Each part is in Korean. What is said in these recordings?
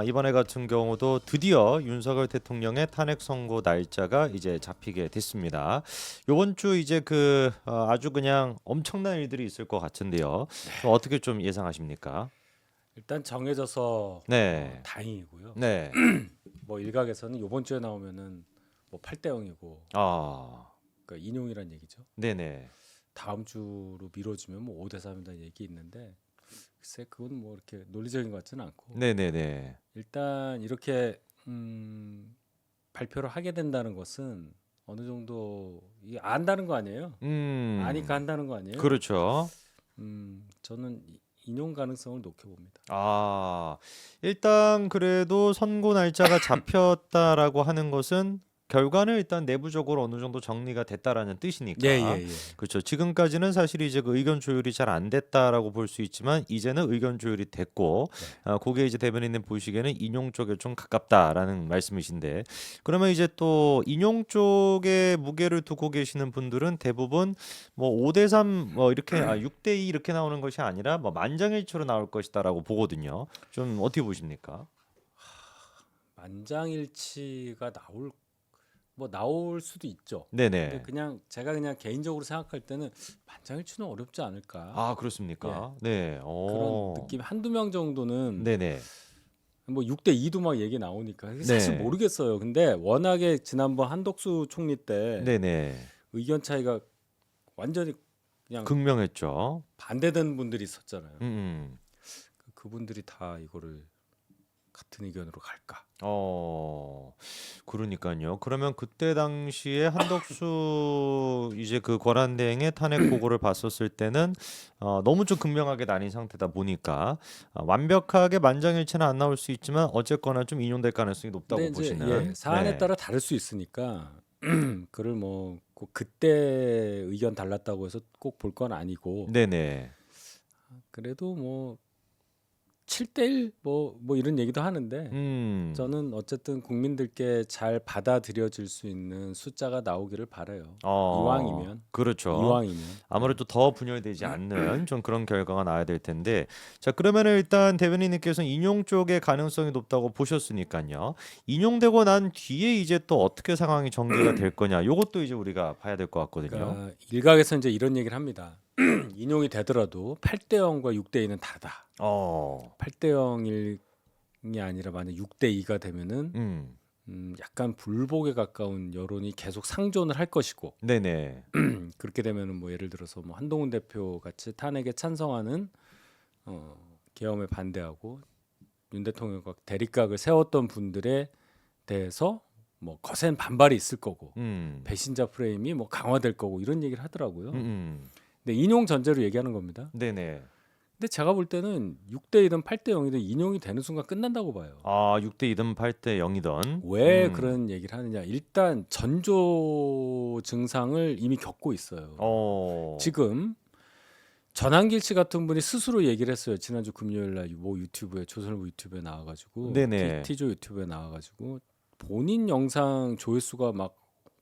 이번에 같은 경우도 드디어 윤석열 대통령의 탄핵 선고 날짜가 이제 잡히게 됐습니다. 요번 주 이제 아주 그냥 엄청난 일들이 있을 것 같은데요. 좀 어떻게 좀 예상하십니까? 일단 정해져서 네, 다행이고요. 네, 뭐 일각에서는 이번 주에 나오면은 뭐 8대 0이고 아, 그러니까 인용이란 얘기죠. 네네, 다음 주로 미뤄지면 뭐 5대 3이라는 얘기 있는데 글쎄 그건 뭐 이렇게 논리적인 것 같지는 않고 네네네, 일단 이렇게 발표를 하게 된다는 것은 어느 정도 이게 안다는 거 아니에요? 아니까 한다는 거 아니에요? 그렇죠. 저는 인용 가능성을 높게 봅니다. 아, 일단 그래도 선고 날짜가 잡혔다라고 하는 것은 결과는 일단 내부적으로 어느 정도 정리가 됐다라는 뜻이니까. 예예예. 그렇죠. 지금까지는 사실 이제 그 의견 조율이 잘 안 됐다라고 볼 수 있지만 이제는 의견 조율이 됐고, 네. 그게 이제 대변인님 보시기에는 인용 쪽에 좀 가깝다라는 말씀이신데, 그러면 이제 또 인용 쪽에 무게를 두고 계시는 분들은 대부분 뭐 5대 3 뭐 이렇게 6대 2 이렇게 나오는 것이 아니라 뭐 만장일치로 나올 것이다라고 보거든요. 좀 어떻게 보십니까? 만장일치가 나올 수도 있죠. 근데 네네. 그냥 제가 그냥 개인적으로 생각할 때는 만장일치는 어렵지 않을까. 아, 예. 그렇습니까? 네. 그런 느낌 한두 명 정도는 네네. 뭐 6대 2도 막 얘기 나오니까 이게 사실 네. 모르겠어요. 근데 워낙에 지난번 한덕수 총리 때 네네. 의견 차이가 완전히 그냥 극명했죠. 반대되는 분들이 있었잖아요. 음. 그분들이 다 이거를 같은 의견으로 갈까? 어, 그러니까요. 그러면 그때 당시에 한덕수 이제 그 권한대행의 탄핵 보고를 봤었을 때는 너무 좀 극명하게 나뉜 상태다 보니까 완벽하게 만장일치는 안 나올 수 있지만 어쨌거나 좀 인용될 가능성이 근데 높다고 이제 보시는. 사안에 네. 따라 다를 수 있으니까 그를 뭐 꼭 그때 의견 달랐다고 해서 꼭 볼 건 아니고 네네. 그래도 뭐 7대1 뭐 이런 얘기도 하는데 음. 저는 어쨌든 국민들께 잘 받아들여질 수 있는 숫자가 나오기를 바라요. 이왕이면 그렇죠. 이왕이면 아무래도 더 분열되지 않는 좀 그런 결과가 나와야 될 텐데, 자 그러면은 일단 대변인님께서는 인용 쪽의 가능성이 높다고 보셨으니까요. 인용되고 난 뒤에 이제 또 어떻게 상황이 전개가 될 거냐, 요것도 이제 우리가 봐야 될 것 같거든요. 그러니까 일각에서 이제 이런 얘기를 합니다. 인용이 되더라도 8대 0과 6대 2는 다다. 어, 8대 0이 아니라 만약 6대 2가 되면은 음, 약간 불복에 가까운 여론이 계속 상존을 할 것이고 네네, 그렇게 되면은 뭐 예를 들어서 뭐 한동훈 대표 같이 탄핵에 찬성하는 계엄에 반대하고 윤 대통령과 대립각을 세웠던 분들에 대해서 뭐 거센 반발이 있을 거고 음, 배신자 프레임이 뭐 강화될 거고 이런 얘기를 하더라고요. 음, 근데 인용 전제로 얘기하는 겁니다. 네네. 근데 제가 볼 때는 6대 1든 8대 0이든 인용이 되는 순간 끝난다고 봐요. 6대 2든 8대 0이든, 왜 그런 얘기를 하느냐? 일단 전조 증상을 이미 겪고 있어요. 어, 지금 전한길 씨 같은 분이 스스로 얘기를 했어요. 지난주 금요일 날뭐 유튜브에 조선일보 유튜브에 나와가지고 네네, T조 유튜브에 나와가지고 본인 영상 조회수가 막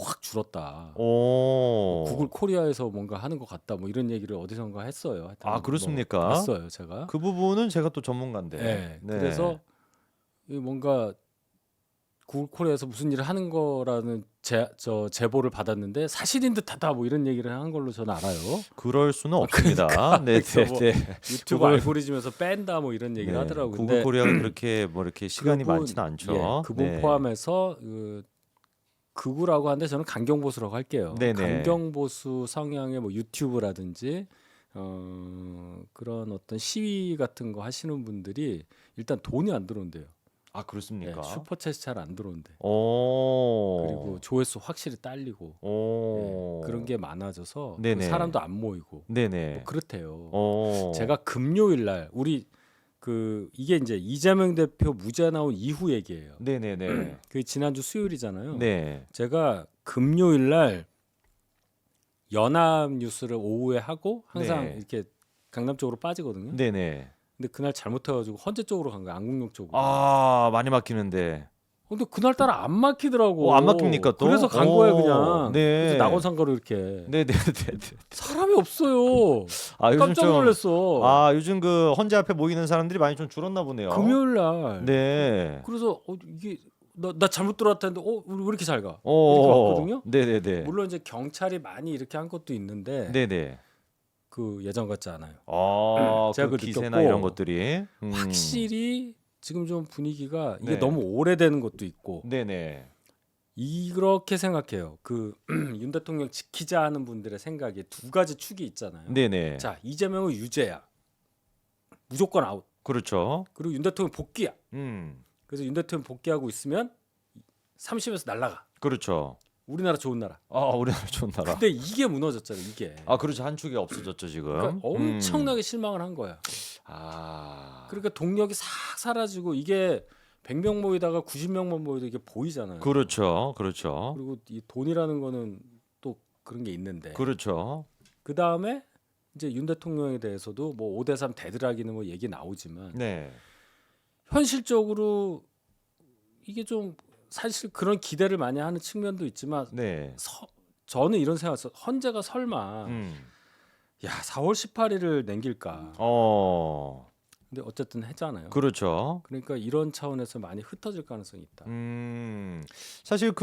확 줄었다. 뭐 구글 오, 코리아에서 뭔가 하는 것 같다. 뭐 이런 얘기를 어디선가 했어요. 하여튼 뭐 그렇습니까? 봤어요, 제가. 그 부분은 제가 또 전문가인데. 예. 네. 그래서 이 뭔가 구글 코리아에서 무슨 일을 하는 거라는 제보를 받았는데 사실인 듯하다. 뭐 이런 얘기를 한 걸로 저는 알아요. 그럴 수는 없습니다. 그러니까 네, 그래서 네, 뭐 네. 유튜브 구글 알고리즘에서 뺀다 뭐 이런 얘기를 네. 하더라고요. 구글 근데 코리아가 그렇게 뭐 이렇게 시간이 많지는 않죠. 그분 네. 포함해서 극우라고 하는데 저는 강경보수라고 할게요. 네, 네. 강경보수 성향의 뭐 유튜브라든지 그런 어떤 시위 같은 거 하시는 분들이 일단 돈이 안 들어온대요. 그렇습니까? 슈퍼챗이 잘 안 들어온대. 그리고 오. 조회수 확실히 딸리고 그런 오. 게 많아져서 그 네네. 사람도 안 모이고 뭐 네네. 그렇대요. 어. 제가 금요일 날 우리 이게 이제 이재명 대표 무죄 나온 이후 얘기예요. 네네네. 그 지난주 수요일이잖아요. 네. 제가 금요일 날 연합 뉴스를 오후에 하고 항상 네. 이렇게 강남 쪽으로 빠지거든요. 네네. 근데 그날 잘못해가지고 헌재 쪽으로 간 거예요. 안국역 쪽으로. 많이 막히는데. 근데 그날따라 안 막히더라고. 안 막힙니까 또? 그래서 간 거야 그냥. 네. 그래서 낙원상가로 이렇게. 네네네. 사람이 없어요. 아 요즘 깜짝 놀랐어. 아 요즘 그 헌재 앞에 모이는 사람들이 많이 좀 줄었나 보네요. 금요일 날. 네. 그래서 이게 나 잘못 들어왔다는데 우리 왜 이렇게 잘 가? 이렇게 왔거든요. 네네네. 물론 이제 경찰이 많이 이렇게 한 것도 있는데 네네. 그 예전 같지 않아요. 그 제가 그걸 기세나 느꼈고 이런 것들이 확실히 지금 좀 분위기가 이게 네. 너무 오래되는 것도 있고 네네. 이렇게 생각해요. 그 윤 대통령 지키자 하는 분들의 생각에 두 가지 축이 있잖아요. 네네. 자, 이재명은 유죄야. 무조건 아웃. 그렇죠. 그리고 윤 대통령 복귀야. 음. 그래서 윤 대통령 복귀하고 있으면 30에서 날라가. 그렇죠. 우리나라 좋은 나라. 우리나라 좋은 나라. 근데 이게 무너졌잖아요. 이게. 그렇죠. 한 축이 없어졌죠 지금. 그러니까 엄청나게 실망을 한 거야. 그러니까 동력이 싹 사라지고 이게 100명 모이다가 90명만 모여도 이게 보이잖아요. 그렇죠. 그렇죠. 그리고 이 돈이라는 거는 또 그런 게 있는데. 그렇죠. 그 다음에 이제 윤 대통령에 대해서도 뭐 5대3 대들하기는 뭐 얘기 나오지만 네. 현실적으로 이게 좀 사실 그런 기대를 많이 하는 측면도 있지만 네. 저는 이런 생각했어. 헌재가 설마 야 4월 18일을 남길까? 근데 어쨌든 했잖아요. 그렇죠. 그러니까 이런 차원에서 많이 흩어질 가능성이 있다. 사실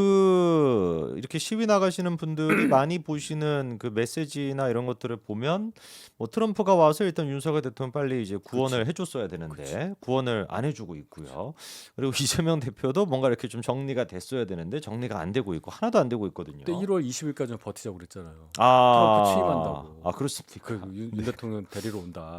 이렇게 시위 나가시는 분들이 많이 보시는 그 메시지나 이런 것들을 보면 뭐 트럼프가 와서 일단 윤석열 대통령 빨리 이제 구원을 해줬어야 되는데 구원을 안 해주고 있고요. 그리고 이재명 대표도 뭔가 이렇게 좀 정리가 됐어야 되는데 정리가 안 되고 있고 하나도 안 되고 있거든요. 근데 1월 20일까지는 버티자고 그랬잖아요. 트럼프 취임한다고. 그렇습니까? 윤 대통령 데리러 온다.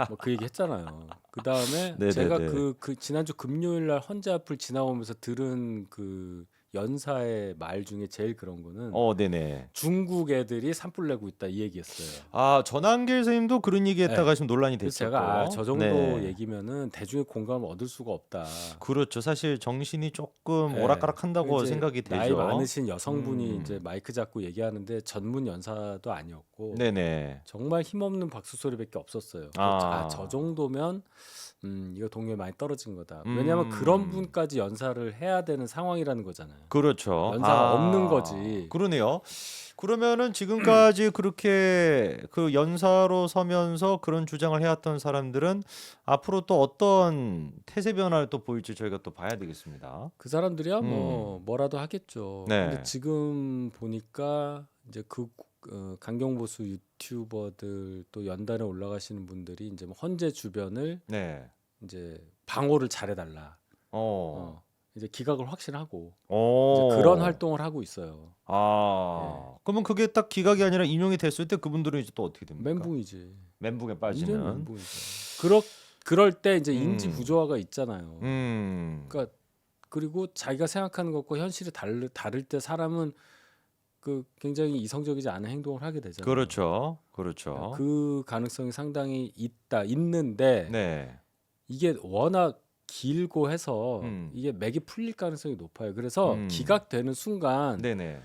뭐 그 얘기 했잖아요. 그 다음에 네네네. 제가 그 지난주 금요일 날 헌재 앞을 지나오면서 들은 그 연사의 말 중에 제일 그런 거는 네네. 중국 애들이 산불 내고 있다 이 얘기였어요. 전한길 선생님도 그런 얘기했다가 지금 논란이 그래서 됐었고. 제가 저 정도 네. 얘기면은 대중의 공감을 얻을 수가 없다. 그렇죠. 사실 정신이 조금 네. 오락가락한다고 이제 생각이 되죠. 나이 많으신 여성분이 음. 이제 마이크 잡고 얘기하는데 전문 연사도 아니었고 네네. 정말 정말 힘없는 박수 소리밖에 없었어요. 저 정도면 이거 동료에 많이 떨어진 거다. 왜냐하면 그런 분까지 연사를 해야 되는 상황이라는 거잖아요. 그렇죠. 연사가 없는 거지. 그러네요. 그러면은 지금까지 그렇게 그 연사로 서면서 그런 주장을 해왔던 사람들은 앞으로 또 어떤 태세 변화를 또 보일지 저희가 또 봐야 되겠습니다. 그 사람들이야 뭐라도 하겠죠. 네. 근데 지금 보니까 이제 강경보수 유튜버들 또 연단에 올라가시는 분들이 이제 뭐 헌재 주변을 네. 이제 방어를 잘해달라. 이제 기각을 확실하고 이제 그런 활동을 하고 있어요. 그러면 그게 딱 기각이 아니라 인용이 됐을 때 그분들은 이제 또 어떻게 됩니까? 멘붕이지. 멘붕에 이제 빠지는. 멘붕이죠. 그럴 때 이제 인지 부조화가 있잖아요. 그러니까 그리고 자기가 생각하는 것과 현실이 다를 때 사람은 그 굉장히 이성적이지 않은 행동을 하게 되잖아요. 그렇죠. 그 가능성이 상당히 있는데 네. 이게 워낙 길고 해서 이게 맥이 풀릴 가능성이 높아요. 그래서 기각되는 순간 네네.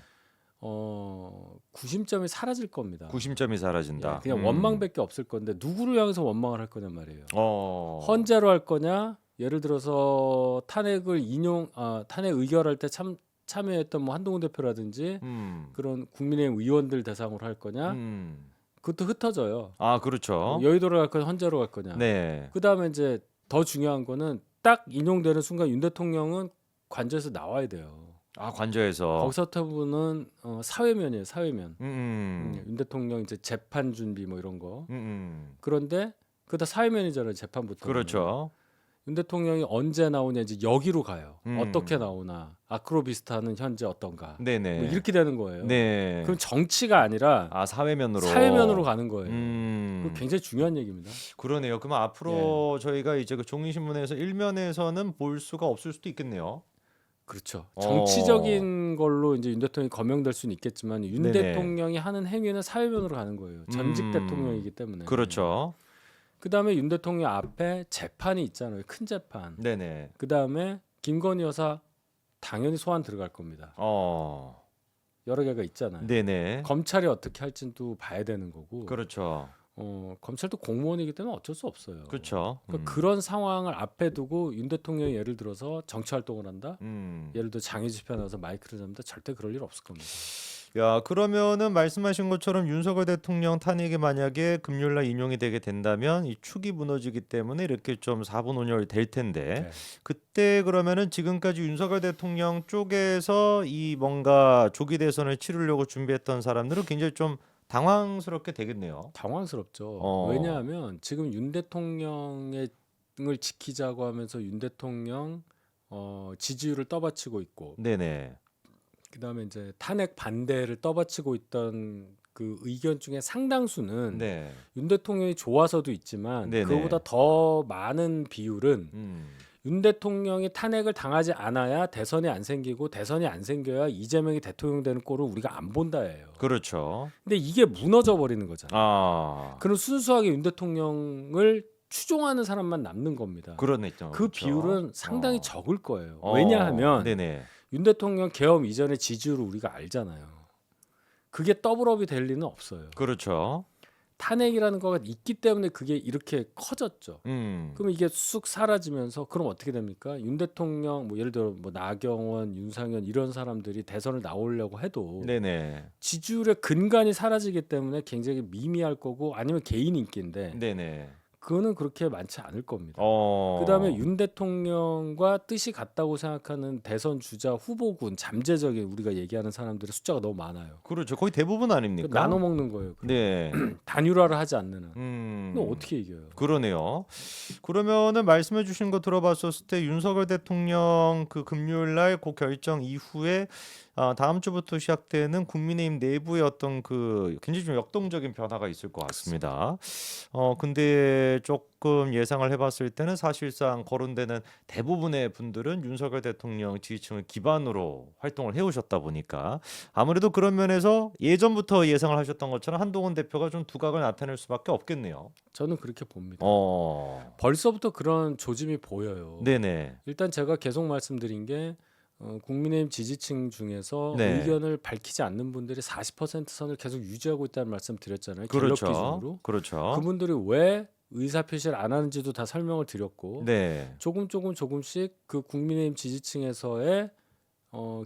구심점이 사라질 겁니다. 구심점이 사라진다. 그냥 원망밖에 없을 건데 누구를 향해서 원망을 할 거냔 말이에요. 헌재로 헌재로 할 거냐? 예를 들어서 탄핵 의결할 때 참여했던 뭐 한동훈 대표라든지 그런 국민의힘 의원들 대상으로 할 거냐? 그것도 흩어져요. 그렇죠. 여의도로 갈 거냐, 헌재로 갈 거냐. 네. 그 다음에 이제 더 중요한 거는 딱 인용되는 순간 윤 대통령은 관저에서 나와야 돼요. 관저에서. 거기서부터는 사회면이에요, 사회면. 윤 대통령 이제 재판 준비 뭐 이런 거. 그런데 그다 사회면이잖아요, 재판부터. 그렇죠. 윤 대통령이 언제 나오냐 이제 여기로 가요. 어떻게 나오나, 아크로비스타는 현재 어떤가. 네네. 뭐 이렇게 되는 거예요. 네. 그럼 정치가 아니라 사회면으로 가는 거예요. 그거 굉장히 중요한 얘기입니다. 그러네요. 그러면 앞으로 저희가 이제 그 종이신문에서 일면에서는 볼 수가 없을 수도 있겠네요. 그렇죠. 정치적인 걸로 이제 윤 대통령이 거명될 수는 있겠지만 윤 네네. 대통령이 하는 행위는 사회면으로 가는 거예요. 전직 대통령이기 때문에. 그렇죠. 그다음에 윤 대통령 앞에 재판이 있잖아요. 큰 재판. 네네. 그다음에 김건희 여사 당연히 소환 들어갈 겁니다. 여러 개가 있잖아요. 네네. 검찰이 어떻게 할지는 또 봐야 되는 거고. 그렇죠. 검찰도 공무원이기 때문에 어쩔 수 없어요. 그렇죠. 그러니까 그런 상황을 앞에 두고 윤 대통령이 예를 들어서 정치 활동을 한다. 예를 들어 장애 집회 나와서 마이크를 잡는다. 절대 그럴 일 없을 겁니다. 야, 그러면은 말씀하신 것처럼 윤석열 대통령 탄핵이 만약에 금요일날 인용이 되게 된다면 이 축이 무너지기 때문에 이렇게 좀 4분 온열 될 텐데 네. 그때 그러면은 지금까지 윤석열 대통령 쪽에서 이 뭔가 조기 대선을 치르려고 준비했던 사람들은 굉장히 좀 당황스럽게 되겠네요. 당황스럽죠. 어. 왜냐하면 지금 윤 대통령을 지키자고 하면서 윤 대통령 지지율을 떠받치고 있고 네네. 그다음에 이제 탄핵 반대를 떠받치고 있던 그 의견 중에 상당수는 네. 윤 대통령이 좋아서도 있지만 네네. 그거보다 더 많은 비율은 음. 윤 대통령이 탄핵을 당하지 않아야 대선이 안 생기고 대선이 안 생겨야 이재명이 대통령 되는 꼴을 우리가 안 본다예요. 그렇죠. 근데 이게 무너져 버리는 거잖아요. 아. 그럼 순수하게 윤 대통령을 추종하는 사람만 남는 겁니다. 그러네요. 그 그렇죠. 비율은 상당히 어. 적을 거예요. 어. 왜냐하면 네네. 윤 대통령 계엄 이전의 지지율을 우리가 알잖아요. 그게 더블업이 될 리는 없어요. 그렇죠. 탄핵이라는 거가 있기 때문에 그게 이렇게 커졌죠. 음. 그럼 이게 쑥 사라지면서 그럼 어떻게 됩니까? 윤 대통령 뭐 예를 들어 뭐 나경원, 윤상현 이런 사람들이 대선을 나오려고 해도 네네. 지지율의 근간이 사라지기 때문에 굉장히 미미할 거고 아니면 개인 인기인데 네네. 그거는 그렇게 많지 않을 겁니다. 어. 그다음에 윤 대통령과 뜻이 같다고 생각하는 대선 주자 후보군 잠재적인 우리가 얘기하는 사람들의 숫자가 너무 많아요. 그렇죠. 거의 대부분 아닙니까? 나눠 먹는 거예요. 그럼. 네. 단일화를 하지 않는 한. 그럼 음. 어떻게 이겨요? 그러네요. 그러면은 말씀해 주신 거 들어봤었을 때 윤석열 대통령 그 금요일 날 그 결정 이후에 다음 주부터 시작되는 국민의힘 내부의 어떤 그 굉장히 좀 역동적인 변화가 있을 것 같습니다. 근데 조금 예상을 해봤을 때는 사실상 거론되는 대부분의 분들은 윤석열 대통령 지지층을 기반으로 활동을 해오셨다 보니까 아무래도 그런 면에서 예전부터 예상을 하셨던 것처럼 한동훈 대표가 좀 두각을 나타낼 수밖에 없겠네요. 저는 그렇게 봅니다. 벌써부터 그런 조짐이 보여요. 네네. 일단 제가 계속 말씀드린 게 국민의힘 지지층 중에서 네. 의견을 밝히지 않는 분들이 40% 선을 계속 유지하고 있다는 말씀 드렸잖아요. 갤럽 그렇죠. 기준으로. 그렇죠. 그분들이 왜 의사 표시를 안 하는지도 다 설명을 드렸고 네. 조금씩 그 국민의힘 지지층에서의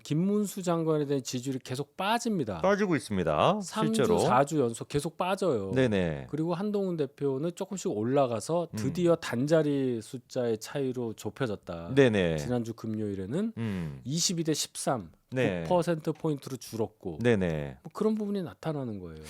김문수 장관에 대한 지지율이 계속 빠집니다. 빠지고 있습니다. 3주, 실제로. 4주 연속 계속 빠져요. 네네. 그리고 한동훈 대표는 조금씩 올라가서 드디어 단자리 숫자의 차이로 좁혀졌다. 네네. 지난주 금요일에는 22대 13, 네. 9% 포인트로 줄었고 네네. 뭐 그런 부분이 나타나는 거예요.